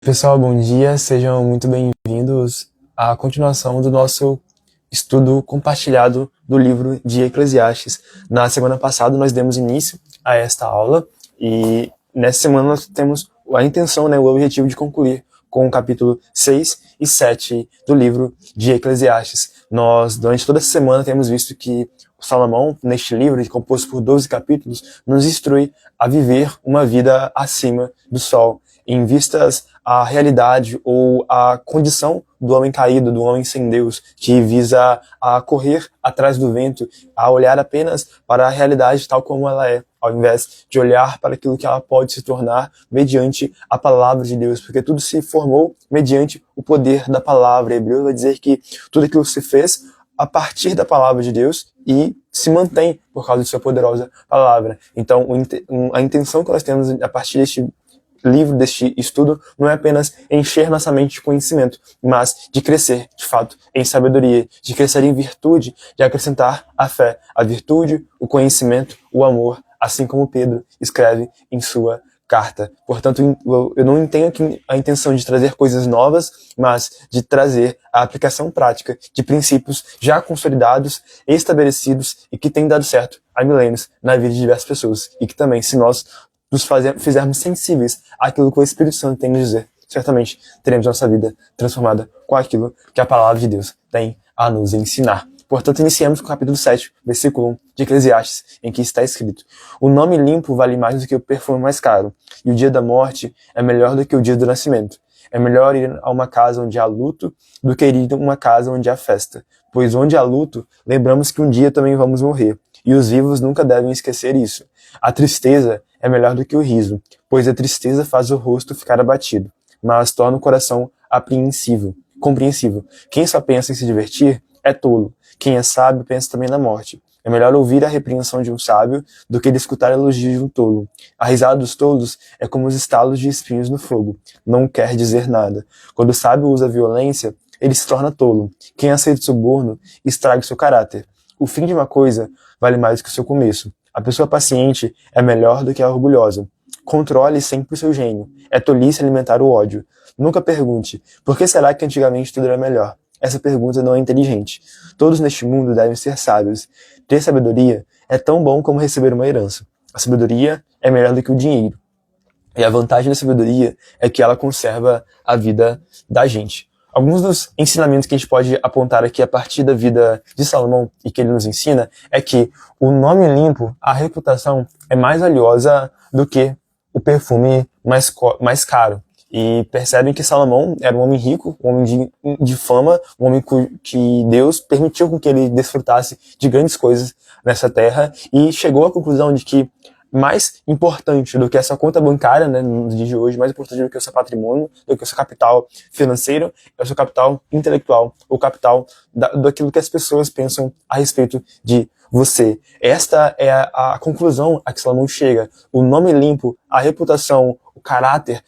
Pessoal, bom dia, sejam muito bem-vindos à continuação do nosso estudo compartilhado do livro de Eclesiastes. Na semana passada nós demos início a esta aula e nessa semana nós temos a intenção, o objetivo de concluir com o capítulo 6 e 7 do livro de Eclesiastes. Nós, durante toda essa semana, temos visto que Salomão, neste livro, composto por 12 capítulos, nos instrui a viver uma vida acima do sol, em vistas à realidade ou à condição do homem caído, do homem sem Deus, que visa a correr atrás do vento, a olhar apenas para a realidade tal como ela é, ao invés de olhar para aquilo que ela pode se tornar mediante a palavra de Deus, porque tudo se formou mediante o poder da palavra. Hebreus vai dizer que tudo aquilo se fez a partir da palavra de Deus e se mantém por causa de sua poderosa palavra. Então, a intenção que nós temos a partir deste livro, deste estudo, não é apenas encher nossa mente de conhecimento, mas de crescer, de fato, em sabedoria, de crescer em virtude, de acrescentar a fé, a virtude, o conhecimento, o amor, assim como Pedro escreve em sua carta. Portanto, eu não tenho aqui a intenção de trazer coisas novas, mas de trazer a aplicação prática de princípios já consolidados, estabelecidos e que têm dado certo há milênios na vida de diversas pessoas. E que também, se nós nos fizermos sensíveis àquilo que o Espírito Santo tem a nos dizer, certamente teremos nossa vida transformada com aquilo que a palavra de Deus tem a nos ensinar. Portanto, iniciamos com o capítulo 7, versículo 1 de Eclesiastes, em que está escrito: o nome limpo vale mais do que o perfume mais caro, e o dia da morte é melhor do que o dia do nascimento. É melhor ir a uma casa onde há luto do que ir a uma casa onde há festa. Pois onde há luto, lembramos que um dia também vamos morrer, e os vivos nunca devem esquecer isso. A tristeza é melhor do que o riso, pois a tristeza faz o rosto ficar abatido, mas torna o coração compreensível. Quem só pensa em se divertir é tolo. Quem é sábio pensa também na morte. É melhor ouvir a repreensão de um sábio do que escutar elogios de um tolo. A risada dos tolos é como os estalos de espinhos no fogo. Não quer dizer nada. Quando o sábio usa violência, ele se torna tolo. Quem aceita o suborno estraga o seu caráter. O fim de uma coisa vale mais que o seu começo. A pessoa paciente é melhor do que a orgulhosa. Controle sempre o seu gênio. É tolice alimentar o ódio. Nunca pergunte, por que será que antigamente tudo era melhor? Essa pergunta não é inteligente. Todos neste mundo devem ser sábios. Ter sabedoria é tão bom como receber uma herança. A sabedoria é melhor do que o dinheiro. E a vantagem da sabedoria é que ela conserva a vida da gente. Alguns dos ensinamentos que a gente pode apontar aqui a partir da vida de Salomão e que ele nos ensina é que o nome limpo, a reputação, é mais valiosa do que o perfume mais caro. E percebem que Salomão era um homem rico, um homem de fama, um homem que Deus permitiu com que ele desfrutasse de grandes coisas nessa terra e chegou à conclusão de que mais importante do que essa conta bancária, né, nos dias de hoje, mais importante do que o seu patrimônio, do que o seu capital financeiro, é o seu capital intelectual, o capital daquilo que as pessoas pensam a respeito de você. Esta é a conclusão a que Salomão chega. O nome limpo, a reputação, o caráter,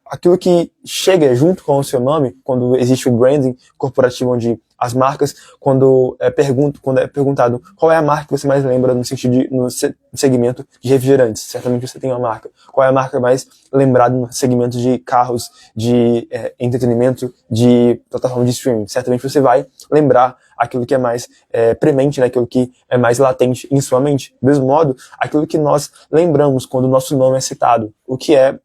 aquilo que chega junto com o seu nome, quando existe o branding corporativo, onde as marcas, quando é perguntado qual é a marca que você mais lembra no segmento de refrigerantes, certamente você tem uma marca. Qual é a marca mais lembrada no segmento de carros, de entretenimento, de plataforma de streaming? Certamente você vai lembrar aquilo que é mais premente, né? Aquilo que é mais latente em sua mente. Do mesmo modo, aquilo que nós lembramos quando o nosso nome é citado, o que é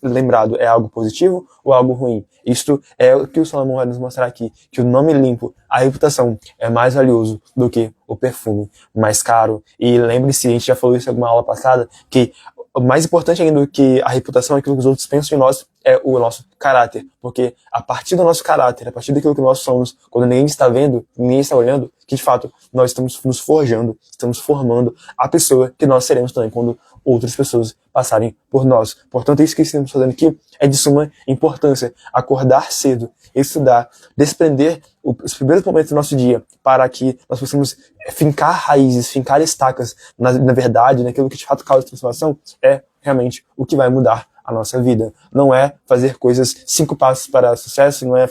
lembrado é algo positivo ou algo ruim? Isto é o que o Salomão vai nos mostrar aqui, que o nome limpo, a reputação, é mais valioso do que o perfume mais caro. E lembre-se, a gente já falou isso em alguma aula passada, que o mais importante ainda do que a reputação, aquilo que os outros pensam de nós, é o nosso caráter. Porque a partir do nosso caráter, a partir daquilo que nós somos, quando ninguém está vendo, ninguém está olhando, que de fato nós estamos nos forjando, estamos formando a pessoa que nós seremos também quando outras pessoas passarem por nós. Portanto, isso que estamos fazendo aqui é de suma importância. Acordar cedo, estudar, desprender os primeiros momentos do nosso dia para que nós possamos fincar raízes, fincar estacas na verdade, naquilo que de fato causa transformação, é realmente o que vai mudar a nossa vida. Não é fazer coisas 5 passos para sucesso, não é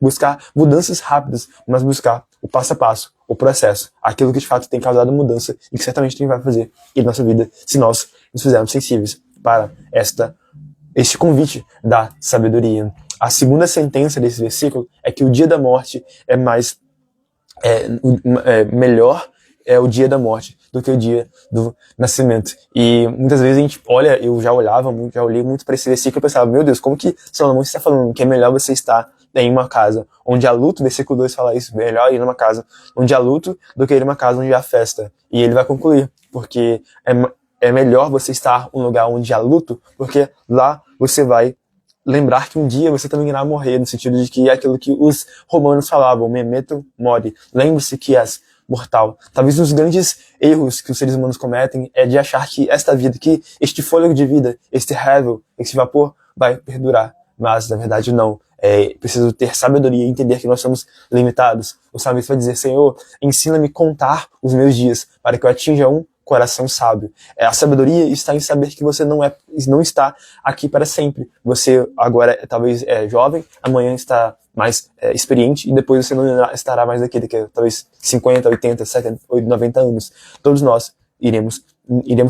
buscar mudanças rápidas, mas buscar o passo a passo, o processo, aquilo que de fato tem causado mudança e que certamente vai fazer em nossa vida se nós nos fizermos sensíveis para esta este convite da sabedoria. A segunda sentença desse versículo é que o dia da morte melhor é o dia da morte do que o dia do nascimento. E muitas vezes a gente olha, eu já olhei muito para esse versículo e pensava, meu Deus, como que Salomão está falando que é melhor você estar em uma casa onde há luto, versículo 2 fala isso, melhor ir numa casa onde há luto do que ir numa casa onde há festa. E ele vai concluir, porque é melhor você estar em um lugar onde há luto, porque lá você vai lembrar que um dia você também irá morrer, no sentido de que é aquilo que os romanos falavam, memento mori, lembre-se que és mortal. Talvez um dos grandes erros que os seres humanos cometem é de achar que esta vida, que este fôlego de vida, este hevel, este vapor vai perdurar, mas na verdade não. É preciso ter sabedoria e entender que nós somos limitados. O salmista vai dizer, Senhor, ensina-me a contar os meus dias, para que eu atinja um coração sábio. A sabedoria está em saber que você não está aqui para sempre. Você agora talvez é jovem, amanhã está mais experiente e depois você não estará mais aqui daqui a talvez 50, 80, 70, 90 anos. Todos nós iremos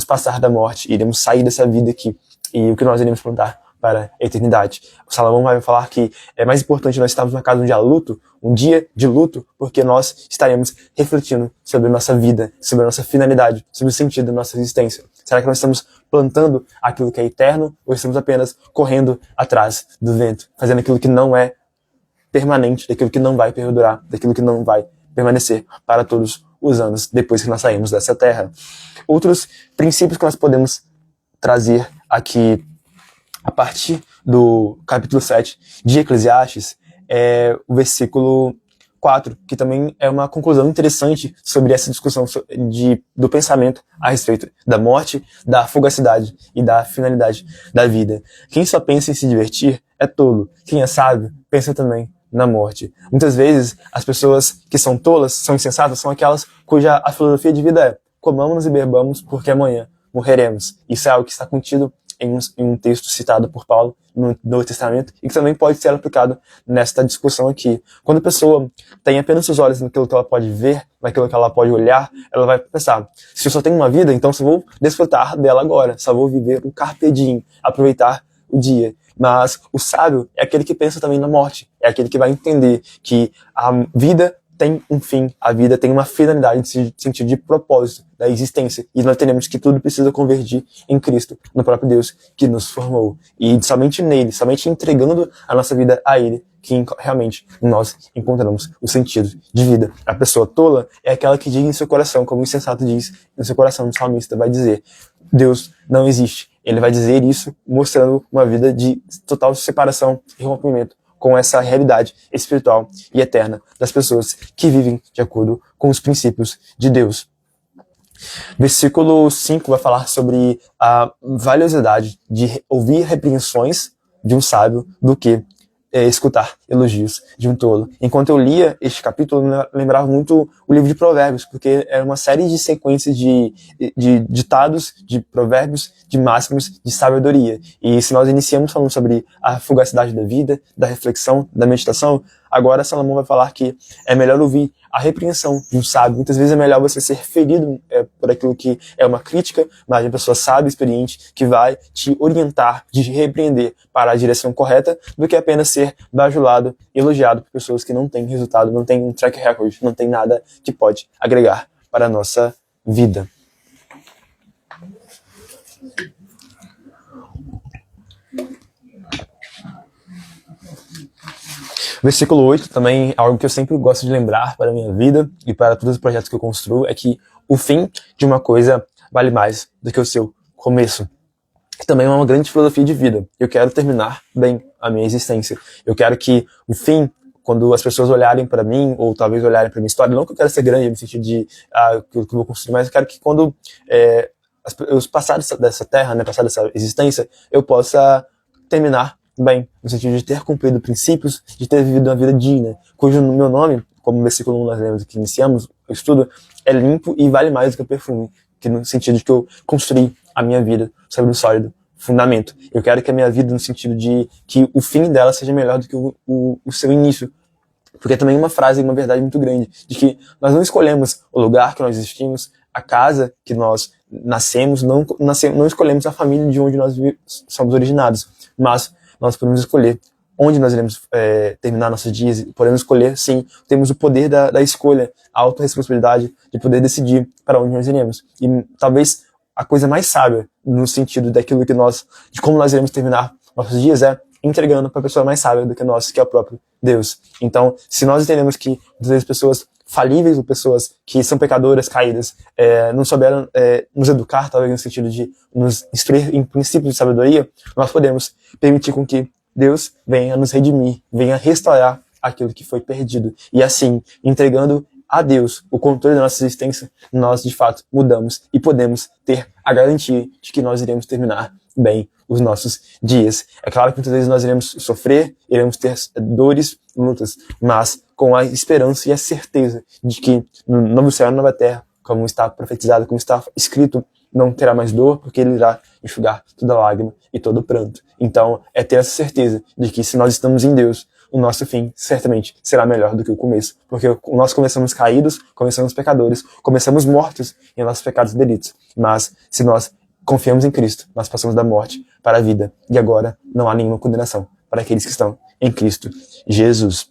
passar da morte, iremos sair dessa vida aqui. E o que nós iremos plantar para a eternidade. O Salomão vai falar que é mais importante nós estarmos na casa onde há luto, um dia de luto, porque nós estaremos refletindo sobre a nossa vida, sobre a nossa finalidade, sobre o sentido da nossa existência. Será que nós estamos plantando aquilo que é eterno ou estamos apenas correndo atrás do vento, fazendo aquilo que não é permanente, daquilo que não vai perdurar, daquilo que não vai permanecer para todos os anos depois que nós saímos dessa terra? Outros princípios que nós podemos trazer aqui a partir do capítulo 7 de Eclesiastes é o versículo 4, que também é uma conclusão interessante sobre essa discussão do pensamento a respeito da morte, da fugacidade e da finalidade da vida. Quem só pensa em se divertir é tolo. Quem é sábio pensa também na morte. Muitas vezes, as pessoas que são tolas, são insensatas, são aquelas cuja a filosofia de vida é comamos e bebamos porque amanhã morreremos. Isso é algo que está contido em um texto citado por Paulo no Novo Testamento e que também pode ser aplicado nesta discussão aqui. Quando a pessoa tem apenas os olhos naquilo que ela pode ver, naquilo que ela pode olhar, ela vai pensar, se eu só tenho uma vida, então só vou desfrutar dela agora, só vou viver o carpe diem, aproveitar o dia. Mas o sábio é aquele que pensa também na morte, é aquele que vai entender que a vida tem um fim, a vida tem uma finalidade no sentido de propósito da existência. E nós entendemos que tudo precisa convergir em Cristo, no próprio Deus que nos formou. E somente nele, somente entregando a nossa vida a ele, que realmente nós encontramos o sentido de vida. A pessoa tola é aquela que diz em seu coração, como o insensato diz em seu coração, o salmista vai dizer, Deus não existe. Ele vai dizer isso mostrando uma vida de total separação e rompimento com essa realidade espiritual e eterna das pessoas que vivem de acordo com os princípios de Deus. Versículo 5 vai falar sobre a valiosidade de ouvir repreensões de um sábio do que escutar elogios de um tolo. Enquanto eu lia este capítulo, eu lembrava muito o livro de Provérbios, porque era uma série de sequências de ditados, de provérbios, de máximos, de sabedoria. E se nós iniciamos falando sobre a fugacidade da vida, da reflexão, da meditação, agora Salomão vai falar que é melhor ouvir a repreensão de um sábio. Muitas vezes é melhor você ser ferido por aquilo que é uma crítica, mas uma pessoa sábia, experiente, que vai te orientar, te repreender para a direção correta, do que apenas ser bajulado, elogiado por pessoas que não têm resultado, não têm um track record, não tem nada que pode agregar para a nossa vida. Versículo 8 também, algo que eu sempre gosto de lembrar para a minha vida e para todos os projetos que eu construo, é que o fim de uma coisa vale mais do que o seu começo. Também é uma grande filosofia de vida. Eu quero terminar bem a minha existência. Eu quero que o fim, quando as pessoas olharem para mim, ou talvez olharem para minha história, não que eu quero ser grande no sentido de que eu vou construir, mas eu quero que quando eu passar dessa terra, né, passar dessa existência, eu possa terminar bem, no sentido de ter cumprido princípios, de ter vivido uma vida digna, cujo meu nome, como no versículo 1 nós lemos que iniciamos o estudo, é limpo e vale mais do que o perfume, que no sentido de que eu construí a minha vida sobre um sólido fundamento. Eu quero que a minha vida, no sentido de que o fim dela seja melhor do que o seu início. Porque também uma frase, uma verdade muito grande, de que nós não escolhemos o lugar que nós existimos, a casa que nós nascemos, não escolhemos a família de onde nós somos originados, mas nós podemos escolher onde nós iremos terminar nossos dias. Podemos escolher, sim, temos o poder da escolha, a autorresponsabilidade de poder decidir para onde nós iremos. E talvez a coisa mais sábia no sentido daquilo que de como nós iremos terminar nossos dias é entregando para a pessoa mais sábia do que nós, que é o próprio Deus. Então, se nós entendemos que muitas vezes pessoas falíveis ou pessoas que são pecadoras, caídas, não souberam nos educar, talvez no sentido de nos instruir em princípios de sabedoria, nós podemos permitir com que Deus venha nos redimir, venha restaurar aquilo que foi perdido. E assim, entregando a Deus o controle da nossa existência, nós de fato mudamos e podemos ter a garantia de que nós iremos terminar bem os nossos dias. É claro que muitas vezes nós iremos sofrer, iremos ter dores, lutas, mas com a esperança e a certeza de que no novo céu e na nova terra, como está profetizado, como está escrito, não terá mais dor, porque ele irá enxugar toda lágrima e todo pranto. Então, é ter essa certeza de que se nós estamos em Deus, o nosso fim certamente será melhor do que o começo. Porque nós começamos caídos, começamos pecadores, começamos mortos em nossos pecados e delitos. Mas, se nós confiamos em Cristo, nós passamos da morte para a vida. E agora não há nenhuma condenação para aqueles que estão em Cristo Jesus.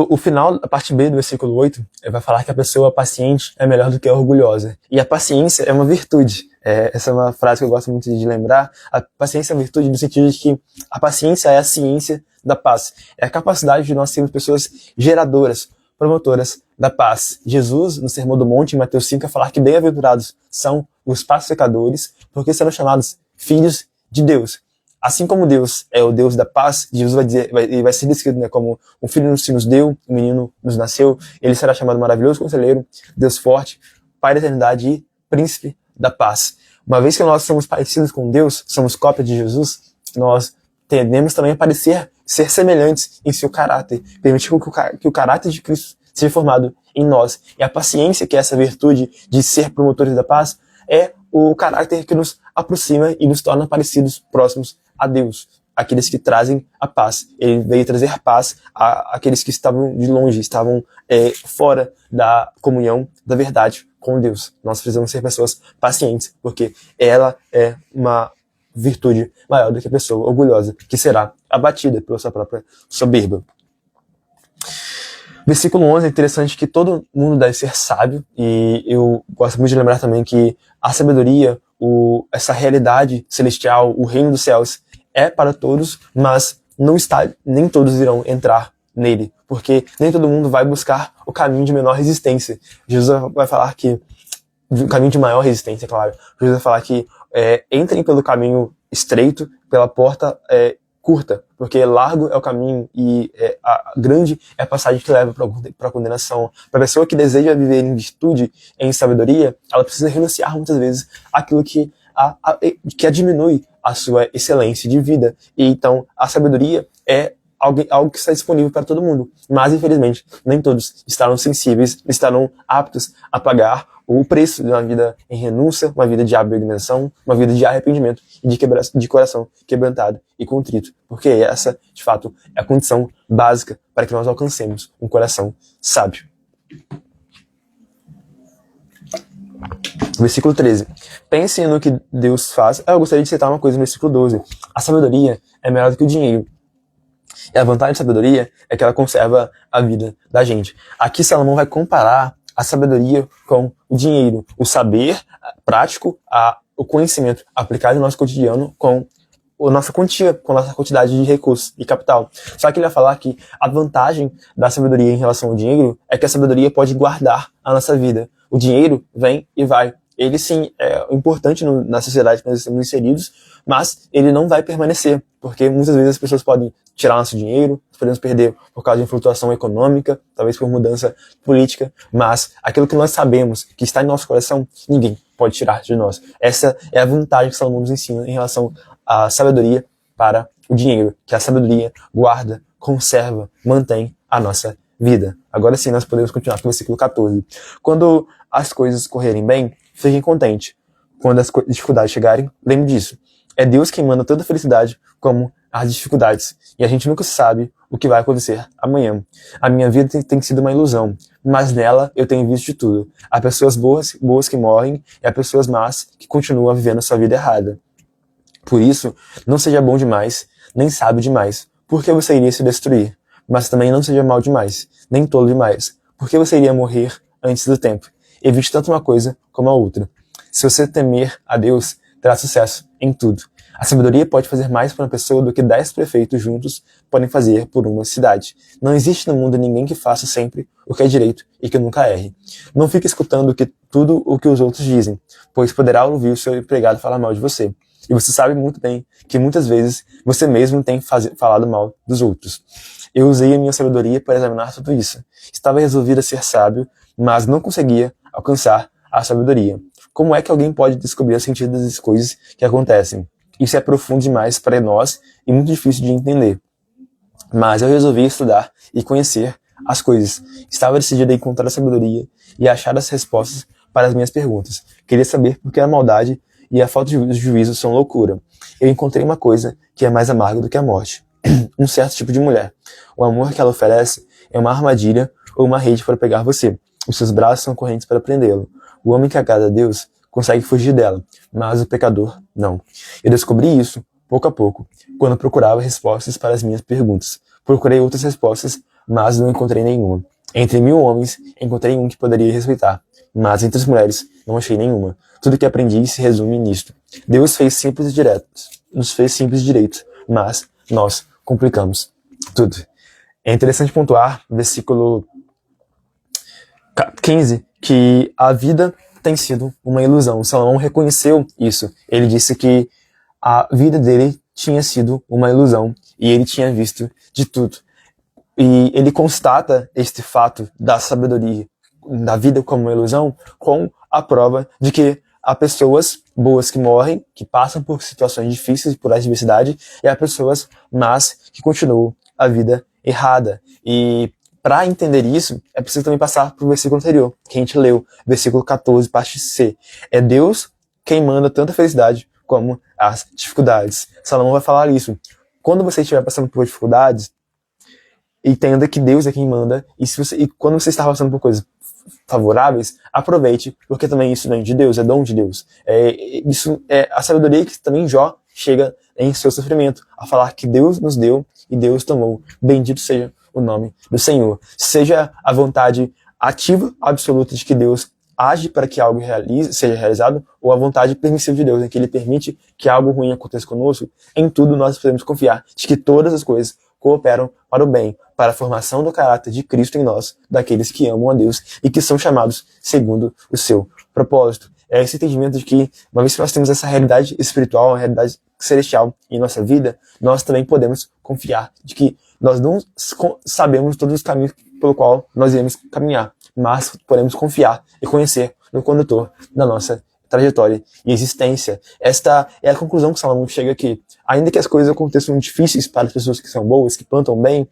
O final, a parte B do versículo 8, vai falar que a pessoa paciente é melhor do que a orgulhosa. E a paciência é uma virtude. Essa é uma frase que eu gosto muito de lembrar. A paciência é uma virtude no sentido de que a paciência é a ciência da paz. É a capacidade de nós sermos pessoas geradoras, promotoras da paz. Jesus, no Sermão do Monte, em Mateus 5, vai falar que bem-aventurados são os pacificadores, porque serão chamados filhos de Deus. Assim como Deus é o Deus da paz, Jesus vai ser descrito, né, como um filho se nos deu, um menino nos nasceu, ele será chamado maravilhoso conselheiro, Deus forte, Pai da eternidade e príncipe da paz. Uma vez que nós somos parecidos com Deus, somos cópia de Jesus, nós tendemos também a ser semelhantes em seu caráter, permitir que o caráter de Cristo seja formado em nós. E a paciência, que é essa virtude de ser promotores da paz, é o caráter que nos aproxima e nos torna parecidos, próximos a Deus, aqueles que trazem a paz. Ele veio trazer paz àqueles que estavam de longe, estavam fora da comunhão da verdade com Deus. Nós precisamos ser pessoas pacientes, porque ela é uma virtude maior do que a pessoa orgulhosa, que será abatida pela sua própria soberba. Versículo 11 é interessante que todo mundo deve ser sábio, e eu gosto muito de lembrar também que a sabedoria, essa realidade celestial, o reino dos céus, é para todos, mas nem todos irão entrar nele, porque nem todo mundo vai buscar o caminho de menor resistência. Jesus vai falar que o caminho de maior resistência, claro. Jesus vai falar que entrem pelo caminho estreito, pela porta curta, porque largo é o caminho e grande é a passagem que leva para a condenação. Para a pessoa que deseja viver em virtude, em sabedoria, ela precisa renunciar muitas vezes àquilo que a diminui a sua excelência de vida. E então a sabedoria é algo que está disponível para todo mundo, mas infelizmente nem todos estarão sensíveis, estarão aptos a pagar o preço de uma vida em renúncia, uma vida de abnegação, uma vida de arrependimento e de coração quebrantado e contrito, porque essa, de fato, é a condição básica para que nós alcancemos um coração sábio. Versículo 13. Pense no que Deus faz. Eu gostaria de citar uma coisa no versículo 12. A sabedoria é melhor do que o dinheiro. E a vantagem da sabedoria é que ela conserva a vida da gente. Aqui Salomão vai comparar a sabedoria com o dinheiro. O saber prático, o conhecimento aplicado no nosso cotidiano com a nossa quantia, com a nossa quantidade de recursos e capital. Só que ele vai falar que a vantagem da sabedoria em relação ao dinheiro é que a sabedoria pode guardar a nossa vida. O dinheiro vem e vai. Ele sim é importante na sociedade que nós estamos inseridos, mas ele não vai permanecer, porque muitas vezes as pessoas podem tirar nosso dinheiro, nós podemos perder por causa de flutuação econômica, talvez por mudança política, mas aquilo que nós sabemos, que está em nosso coração, ninguém pode tirar de nós. Essa é a vantagem que Salomão nos ensina em relação à sabedoria para o dinheiro, que a sabedoria guarda, conserva, mantém a nossa vida. Agora sim, nós podemos continuar com o versículo 14. Quando as coisas correrem bem, fiquem contentes. Quando as dificuldades chegarem, lembre disso. É Deus quem manda toda a felicidade como as dificuldades. E a gente nunca sabe o que vai acontecer amanhã. A minha vida tem sido uma ilusão, mas nela eu tenho visto de tudo. Há pessoas boas que morrem e há pessoas más que continuam vivendo a sua vida errada. Por isso, não seja bom demais, nem sábio demais, porque você iria se destruir. Mas também não seja mau demais, nem tolo demais, porque você iria morrer antes do tempo. Evite tanto uma coisa como a outra. Se você temer a Deus, terá sucesso em tudo. A sabedoria pode fazer mais por uma pessoa do que 10 prefeitos juntos podem fazer por uma cidade. Não existe no mundo ninguém que faça sempre o que é direito e que nunca erre. Não fique escutando tudo o que os outros dizem, pois poderá ouvir o seu empregado falar mal de você. E você sabe muito bem que muitas vezes você mesmo tem falado mal dos outros. Eu usei a minha sabedoria para examinar tudo isso. Estava resolvido a ser sábio, mas não conseguia alcançar a sabedoria. Como é que alguém pode descobrir o sentido das coisas que acontecem? Isso é profundo demais para nós e muito difícil de entender. Mas eu resolvi estudar e conhecer as coisas. Estava decidido a encontrar a sabedoria e achar as respostas para as minhas perguntas. Queria saber por que a maldade e a falta de juízo são loucura. Eu encontrei uma coisa que é mais amarga do que a morte. Um certo tipo de mulher. O amor que ela oferece é uma armadilha ou uma rede para pegar você. Os seus braços são correntes para prendê-lo. O homem que agrada a Deus consegue fugir dela, mas o pecador não. Eu descobri isso, pouco a pouco, quando procurava respostas para as minhas perguntas. Procurei outras respostas, mas não encontrei nenhuma. Entre 1000 homens, encontrei um que poderia respeitar, mas entre as mulheres, não achei nenhuma. Tudo que aprendi se resume nisto. Deus fez simples e diretos, nos fez simples e direitos, mas nós complicamos tudo. É interessante pontuar, versículo 15, que a vida tem sido uma ilusão. Salomão reconheceu isso. Ele disse que a vida dele tinha sido uma ilusão e ele tinha visto de tudo. E ele constata este fato da sabedoria, da vida como uma ilusão, com a prova de que há pessoas boas que morrem, que passam por situações difíceis, por adversidade, e há pessoas más que continuam a vida errada. E para entender isso, é preciso também passar para o versículo anterior, que a gente leu, versículo 14, parte C. É Deus quem manda tanto a felicidade como as dificuldades. Salomão vai falar isso. Quando você estiver passando por dificuldades, entenda que Deus é quem manda, e quando você está passando por coisas favoráveis, aproveite, porque também isso vem de Deus, é dom de Deus. Isso é a sabedoria que também Jó chega em seu sofrimento, a falar que Deus nos deu e Deus tomou. Bendito seja o nome do Senhor. Seja a vontade ativa, absoluta de que Deus age para que algo seja realizado, ou a vontade permissiva de Deus, em que Ele permite que algo ruim aconteça conosco, em tudo nós podemos confiar de que todas as coisas cooperam para o bem, para a formação do caráter de Cristo em nós, daqueles que amam a Deus e que são chamados segundo o seu propósito. É esse entendimento de que, uma vez que nós temos essa realidade espiritual, uma realidade celestial em nossa vida, nós também podemos confiar de que nós não sabemos todos os caminhos pelo qual nós iremos caminhar, mas podemos confiar e conhecer no condutor da nossa trajetória e existência. Esta é a conclusão que Salomão chega aqui. Ainda que as coisas aconteçam difíceis para as pessoas que são boas, que plantam bem,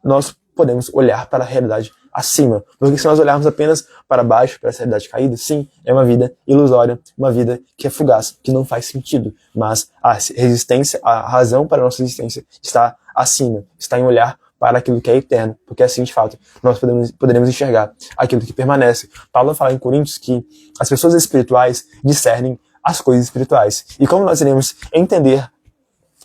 nós podemos olhar para a realidade acima. Porque se nós olharmos apenas para baixo, para essa realidade caída, sim, é uma vida ilusória, uma vida que é fugaz, que não faz sentido. Mas a resistência, a razão para a nossa existência está acima, está em olhar para aquilo que é eterno, porque assim, de fato, nós poderemos enxergar aquilo que permanece. Paulo vai falar em Coríntios que as pessoas espirituais discernem as coisas espirituais. E como nós iremos entender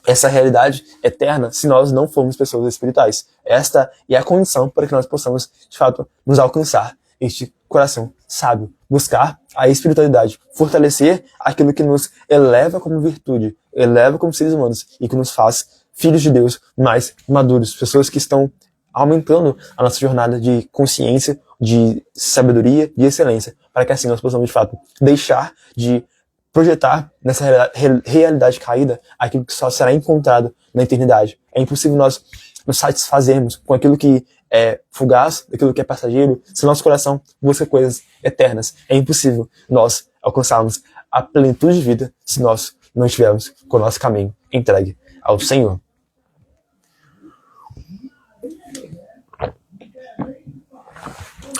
essa realidade eterna se nós não formos pessoas espirituais? Esta é a condição para que nós possamos, de fato, nos alcançar este coração sábio, buscar a espiritualidade, fortalecer aquilo que nos eleva como virtude, eleva como seres humanos e que nos faz filhos de Deus mais maduros, pessoas que estão aumentando a nossa jornada de consciência, de sabedoria, de excelência, para que assim nós possamos, de fato, deixar de projetar nessa realidade caída aquilo que só será encontrado na eternidade. É impossível nós nos satisfazermos com aquilo que é fugaz, aquilo que é passageiro, se nosso coração busca coisas eternas. É impossível nós alcançarmos a plenitude de vida se nós não estivermos com o nosso caminho entregue ao Senhor.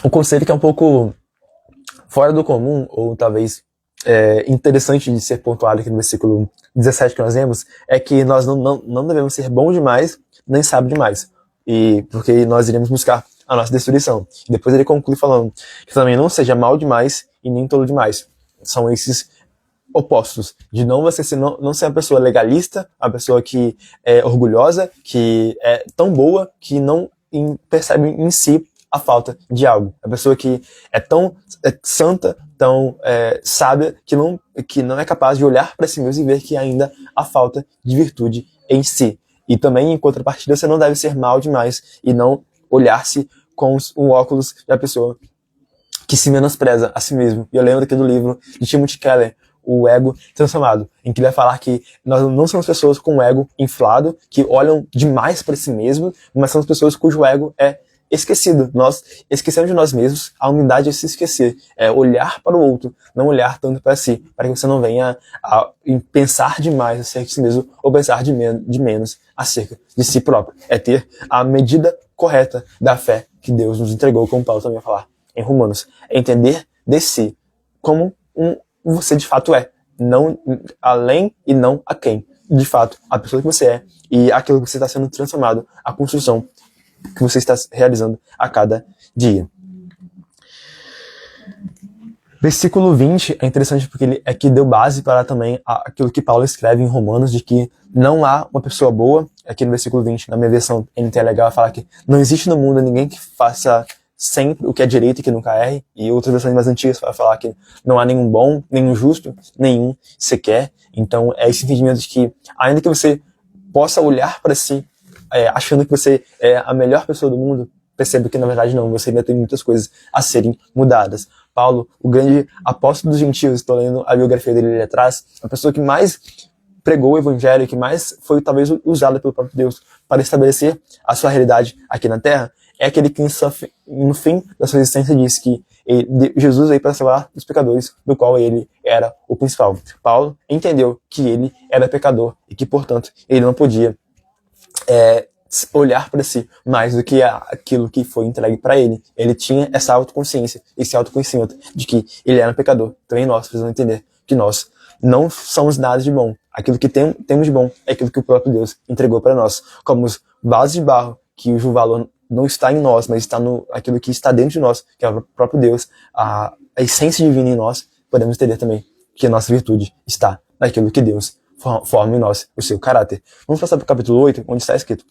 Um conceito que é um pouco fora do comum, ou talvez interessante de ser pontuado aqui no versículo 17 que nós vemos, é que nós não devemos ser bons demais, nem sábios demais. e porque nós iremos buscar a nossa destruição. E depois ele conclui falando que também não seja mal demais e nem tolo demais. São esses opostos, de não ser uma pessoa legalista, uma pessoa que é orgulhosa, que é tão boa que não percebe em si a falta de algo. A pessoa que é tão santa, tão sábia, que não é capaz de olhar para si mesmo e ver que ainda há falta de virtude em si. E também, em contrapartida, você não deve ser mal demais e não olhar-se com o óculos da pessoa que se menospreza a si mesmo. E eu lembro aqui do livro de Timothy Keller, O Ego Transformado, em que ele vai falar que nós não somos pessoas com o ego inflado, que olham demais para si mesmo, mas somos pessoas cujo ego é esquecido. Nós esquecemos de nós mesmos, a humildade é se esquecer, é olhar para o outro, não olhar tanto para si, para que você não venha a pensar demais acerca de si mesmo ou pensar de menos acerca de si próprio. É ter a medida correta da fé que Deus nos entregou, como Paulo também vai falar em Romanos. É entender de si como você de fato é, não além e não a quem. De fato, a pessoa que você é e aquilo que você está sendo transformado, a construção que você está realizando a cada dia. Versículo 20 é interessante porque ele é que deu base para também aquilo que Paulo escreve em Romanos, de que não há uma pessoa boa. Aqui no versículo 20, na minha versão NT legal, fala que não existe no mundo ninguém que faça sempre o que é direito e que nunca erre, e outras versões mais antigas vai falar que não há nenhum bom, nenhum justo, nenhum sequer. Então é esse entendimento de que, ainda que você possa olhar para si achando que você é a melhor pessoa do mundo, perceba que na verdade não, você ainda tem muitas coisas a serem mudadas. Paulo, o grande apóstolo dos gentios, estou lendo a biografia dele ali atrás, a pessoa que mais pregou o evangelho, que mais foi talvez usada pelo próprio Deus para estabelecer a sua realidade aqui na Terra, é aquele que no fim da sua existência disse que Jesus veio para salvar os pecadores, do qual ele era o principal. Paulo entendeu que ele era pecador e que, portanto, ele não podia olhar para si mais do que aquilo que foi entregue para ele. Ele tinha essa autoconsciência, esse autoconhecimento de que ele era um pecador. Também nós precisamos entender que nós não somos nada de bom. Aquilo que temos de bom é aquilo que o próprio Deus entregou para nós. Como os vasos de barro, que o valor não está em nós, mas está aquilo que está dentro de nós, que é o próprio Deus, a essência divina em nós, podemos entender também que a nossa virtude está naquilo que Deus forma em nós o seu caráter. Vamos passar para o capítulo 8, onde está escrito: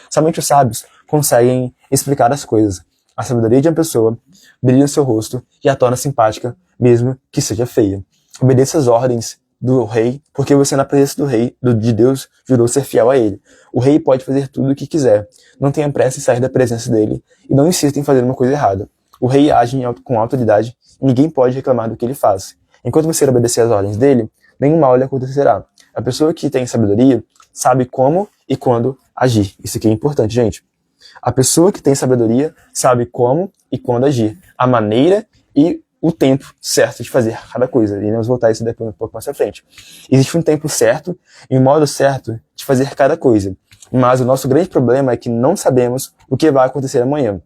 somente os sábios conseguem explicar as coisas. A sabedoria de uma pessoa brilha no seu rosto e a torna simpática, mesmo que seja feia. Obedeça as ordens do rei, porque você na presença do rei, de Deus, jurou ser fiel a ele. O rei pode fazer tudo o que quiser. Não tenha pressa em sair da presença dele e não insista em fazer uma coisa errada. O rei age com autoridade e ninguém pode reclamar do que ele faz. Enquanto você obedecer às ordens dele, nenhum mal lhe acontecerá. A pessoa que tem sabedoria sabe como e quando agir. Isso aqui é importante, gente. A pessoa que tem sabedoria sabe como e quando agir. A maneira e o tempo certo de fazer cada coisa. E vamos voltar a isso depois um pouco mais à frente. Existe um tempo certo e um modo certo de fazer cada coisa. Mas o nosso grande problema é que não sabemos o que vai acontecer amanhã.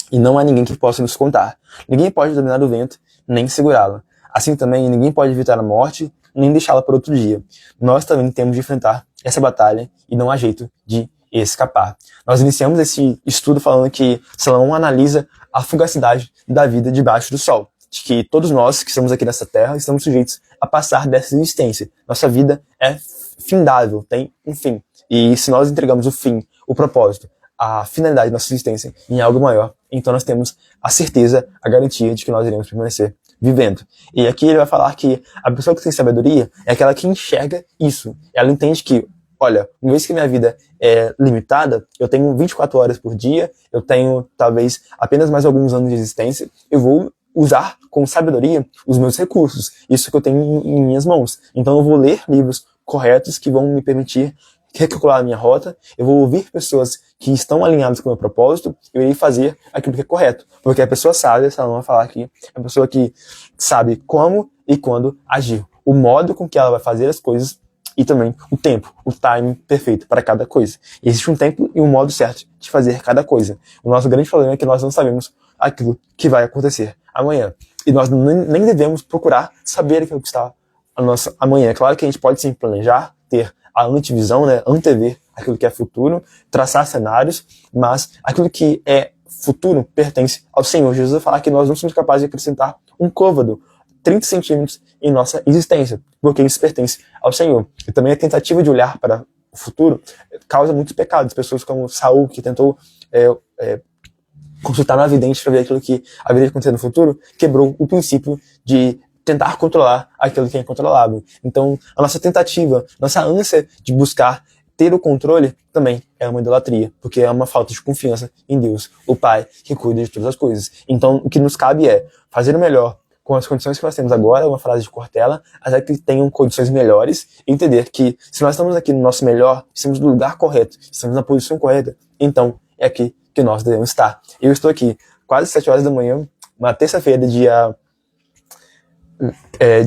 E não há ninguém que possa nos contar. Ninguém pode dominar o vento, nem segurá-la. Assim também, ninguém pode evitar a morte, nem deixá-la para outro dia. Nós também temos de enfrentar essa batalha e não há jeito de escapar. Nós iniciamos esse estudo falando que Salomão analisa a fugacidade da vida debaixo do sol. De que todos nós que estamos aqui nessa terra estamos sujeitos a passar dessa existência. Nossa vida é findável, tem um fim. E se nós entregamos o fim, o propósito, a finalidade da nossa existência em algo maior, então nós temos a certeza, a garantia de que nós iremos permanecer vivendo. E aqui ele vai falar que a pessoa que tem sabedoria é aquela que enxerga isso. Ela entende que, olha, uma vez que minha vida é limitada, eu tenho 24 horas por dia, eu tenho talvez apenas mais alguns anos de existência, eu vou usar com sabedoria os meus recursos, isso que eu tenho em minhas mãos. Então eu vou ler livros corretos que vão me permitir recalcular a minha rota, eu vou ouvir pessoas que estão alinhadas com o meu propósito, eu irei fazer aquilo que é correto. Porque a pessoa sábia, Salomão vai falar aqui, é a pessoa que sabe como e quando agir. O modo com que ela vai fazer as coisas e também o tempo, o timing perfeito para cada coisa. E existe um tempo e um modo certo de fazer cada coisa. O nosso grande problema é que nós não sabemos aquilo que vai acontecer amanhã. E nós nem devemos procurar saber aquilo que está a nossa amanhã. É claro que a gente pode sim planejar, ter a antevisão, né, antever aquilo que é futuro, traçar cenários, mas aquilo que é futuro pertence ao Senhor. Jesus vai falar que nós não somos capazes de acrescentar um côvado, 30 centímetros em nossa existência, porque isso pertence ao Senhor. E também a tentativa de olhar para o futuro causa muitos pecados. Pessoas como Saul, que tentou consultar na vidente para ver aquilo que haveria de acontecer no futuro, quebrou o princípio de tentar controlar aquilo que é incontrolável. Então, a nossa tentativa, nossa ânsia de buscar ter o controle também é uma idolatria, porque é uma falta de confiança em Deus, o Pai, que cuida de todas as coisas. Então, o que nos cabe é fazer o melhor com as condições que nós temos agora, uma frase de Cortella, até que tenham condições melhores, e entender que se nós estamos aqui no nosso melhor, estamos no lugar correto, estamos na posição correta, então é aqui que nós devemos estar. Eu estou aqui quase 7 horas da manhã, uma terça-feira, dia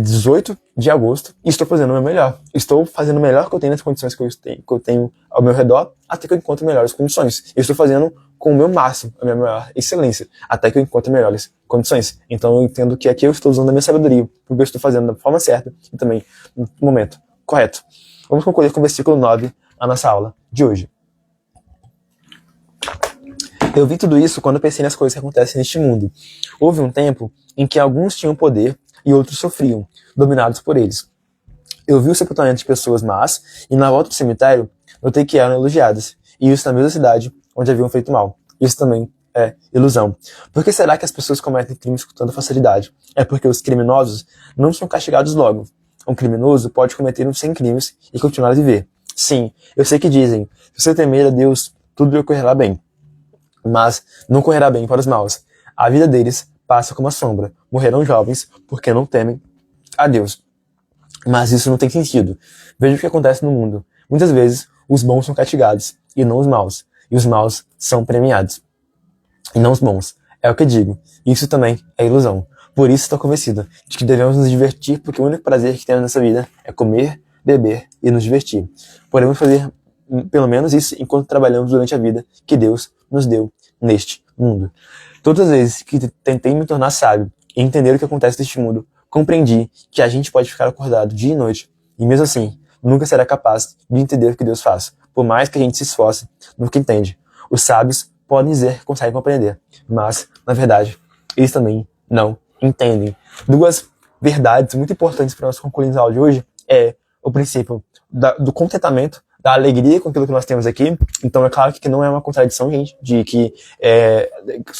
18 de agosto, e estou fazendo o meu melhor. Estou fazendo o melhor que eu tenho nas condições que eu tenho ao meu redor, até que eu encontro melhores condições. Eu estou fazendo com o meu máximo, a minha maior excelência, até que eu encontre melhores condições. Então eu entendo que aqui eu estou usando a minha sabedoria, porque eu estou fazendo da forma certa e também no momento correto. Vamos concluir com o versículo 9, a nossa aula de hoje. Eu vi tudo isso quando pensei nas coisas que acontecem neste mundo. Houve um tempo em que alguns tinham poder e outros sofriam, dominados por eles. Eu vi o sepultamento de pessoas más, e na volta do cemitério, notei que eram elogiadas, e isso na mesma cidade onde haviam feito mal. Isso também é ilusão. Por que será que as pessoas cometem crimes com tanta facilidade? É porque os criminosos não são castigados logo. Um criminoso pode cometer uns 100 crimes e continuar a viver. Sim, eu sei que dizem, se você temer a Deus, tudo lhe ocorrerá bem. Mas não correrá bem para os maus. A vida deles passa como a sombra. Morrerão jovens porque não temem a Deus. Mas isso não tem sentido. Veja o que acontece no mundo. Muitas vezes, os bons são castigados, e não os maus. E os maus são premiados, e não os bons. É o que digo. Isso também é ilusão. Por isso estou convencido de que devemos nos divertir, porque o único prazer que temos nessa vida é comer, beber e nos divertir. Podemos fazer pelo menos isso enquanto trabalhamos durante a vida que Deus nos deu neste mundo. Todas as vezes que tentei me tornar sábio e entender o que acontece neste mundo, compreendi que a gente pode ficar acordado dia e noite, e mesmo assim, nunca será capaz de entender o que Deus faz, por mais que a gente se esforce, nunca entende. Os sábios podem dizer que conseguem compreender, mas, na verdade, eles também não entendem. Duas verdades muito importantes para nós concluirmos a aula de hoje é o princípio do contentamento, da alegria com aquilo que nós temos aqui. Então é claro que não é uma contradição, gente, de que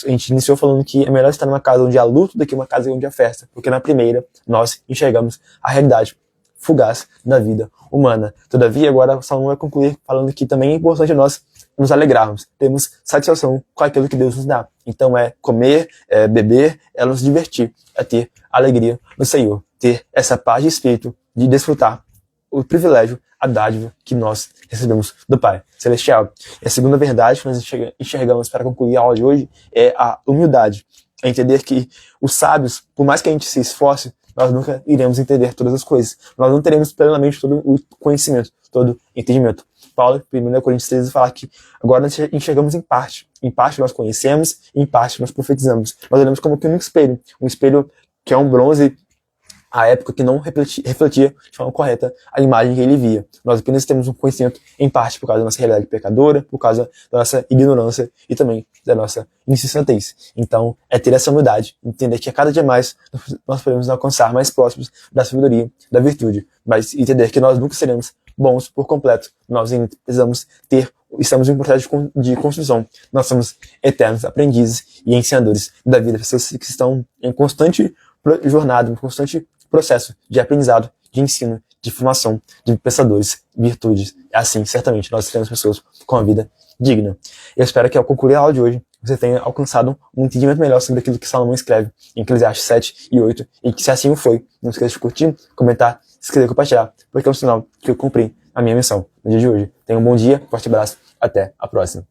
a gente iniciou falando que é melhor estar numa casa onde há luto do que uma casa onde há festa, porque na primeira nós enxergamos a realidade fugaz da vida humana. Todavia, agora o Salomão vai concluir falando que também é importante nós nos alegrarmos, termos satisfação com aquilo que Deus nos dá. Então é comer, é beber, é nos divertir, é ter alegria no Senhor, ter essa paz de espírito de desfrutar o privilégio, a dádiva que nós recebemos do Pai Celestial. E a segunda verdade que nós enxergamos para concluir a aula de hoje é a humildade. É entender que os sábios, por mais que a gente se esforce, nós nunca iremos entender todas as coisas. Nós não teremos plenamente todo o conhecimento, todo o entendimento. Paulo, 1 Coríntios 13, fala que agora nós enxergamos em parte. Em parte nós conhecemos, em parte nós profetizamos. Nós olhamos como que um espelho que é um bronze à época que não refletia de forma correta a imagem que ele via. Nós apenas temos um conhecimento em parte por causa da nossa realidade pecadora, por causa da nossa ignorância e também da nossa insensatez. Então, é ter essa humildade, entender que a cada dia mais nós podemos alcançar mais próximos da sabedoria, da virtude, mas entender que nós nunca seremos bons por completo. Nós precisamos estamos em um processo de construção. Nós somos eternos aprendizes e ensinadores da vida, pessoas que estão em constante jornada, em constante processo de aprendizado, de ensino, de formação de pensadores, virtudes. Assim, certamente, nós teremos pessoas com a vida digna. Eu espero que ao concluir a aula de hoje, você tenha alcançado um entendimento melhor sobre aquilo que Salomão escreve em Eclesiastes 7 e 8, e que se assim o foi, não esqueça de curtir, comentar, se inscrever e compartilhar, porque é um sinal que eu cumpri a minha missão no dia de hoje. Tenha um bom dia, forte abraço, até a próxima.